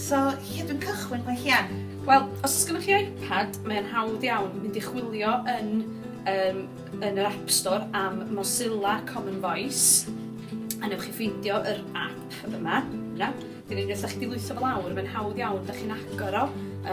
So, lle dwi'n cychwyn mae Hian? Wel, os oes gennych chi iPad, mae'n hawdd iawn mynd i chwilio yn yr App Store am Mozilla Common Voice. A newch chi ffeindio yr app yma. Dyn ni'n ddech chi di lwytho fel awr, mae'n hawdd iawn, ydych chi'n agor o,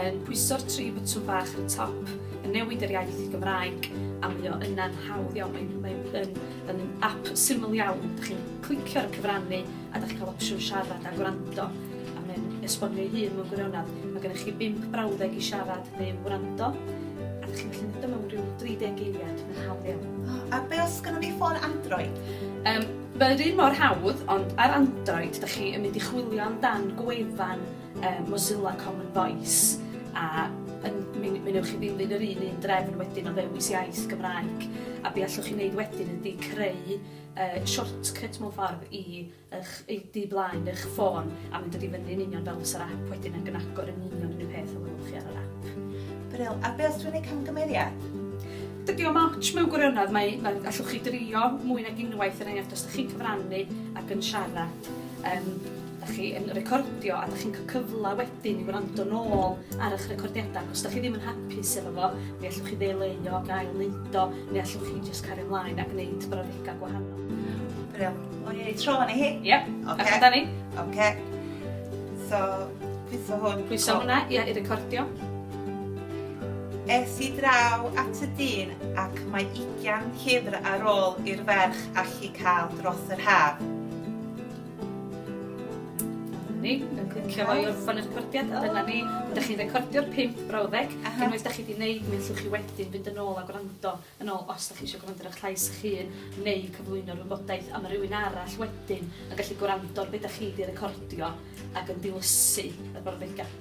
yn pwyso'r 3 bwtwm bach ar y top, yn newid yr iaith i Gymraeg, a mae o yna'n hawdd iawn, mae'n app syml iawn, ydych chi'n clicio ar y cyfrannu, a ydych chi'n cael opsiwn siarad a gwrando, a mae'n esbonio ei hun mewn gwirionedd. Mae gennych chi 5 brawddeg i siarad neu gwrando, a ydych chi'n gallu neud o mewn rhyw 30 eiliad, mae'n hawdd iawn. A be os gynnu ni ffôn Android? Mae'r un mor hawdd, ond ar Android, ydych chi yn mynd i chwilio amdan gwefan Mozilla Common Voice, a mi newch chi ddilyn yr un drefn wedyn o ddewis iaith Gymraeg, a be allwch chi wneud wedyn ydy creu shortcut mewn ffordd i blaen eich ffôn, a mynd i fyny yn union fel fysa'r app wedyn yn agor yn union yn y peth o welwch chi ar yr app. Bryl, a be os dwi'n ei camgymeriad? Dydy o match mewn gwirionedd, allwch chi drio mwy nag unwaith yn enghraifft os ydych chi'n cyfrannu ac yn siarad. Ydych chi yn recordio a ydych chi'n cael cyfle wedyn i wrando nôl ar eich recordiadau. Os ydych chi ddim yn hapus efo fo, mi allwch chi ddeleio, gael neud o, neu allwch chi just cario ymlaen ac wneud brawddegau gwahanol. Bryl, o'n i tro yn ei hi? Ie, ac amdani. Oce. So, pwyso hwn. Pwyso hwnna, ie, i recordio. Es I draw at y dyn ac mae 20 llyfr ar ôl i'r ferch allu cael dros yr haf. Ni, yn clicio fo i orffan y recordiad, a dyna ni, ydych chi'n recordio'r 5 brawddeg, unwaith ydych chi wedi gwneud, mi allwch chi wedyn fynd yn ôl a gwrando yn ôl os ydych chi eisiau gwrando ar eich llais eich hun, neu cyflwyno'r wybodaeth, a mae rhywun arall wedyn yn gallu gwrando ar beth ydych chi wedi recordio ac yn dilysu y brawddegau.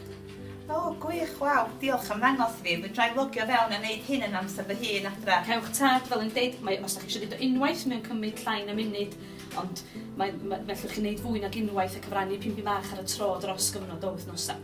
O, gwych, waw, diolch am ddangos fi. Dwi'n trai logio fewn a wneud hyn yn amser fy hun adra. Cewch tad, fel yn deud, os ydych chi eisiau dweud o unwaith, mae'n cymryd llai na munud, ond mae allwch chi wneud fwy nag unwaith a cyfrannu 5 bach ar y tro dros gyfnod o wythnosau.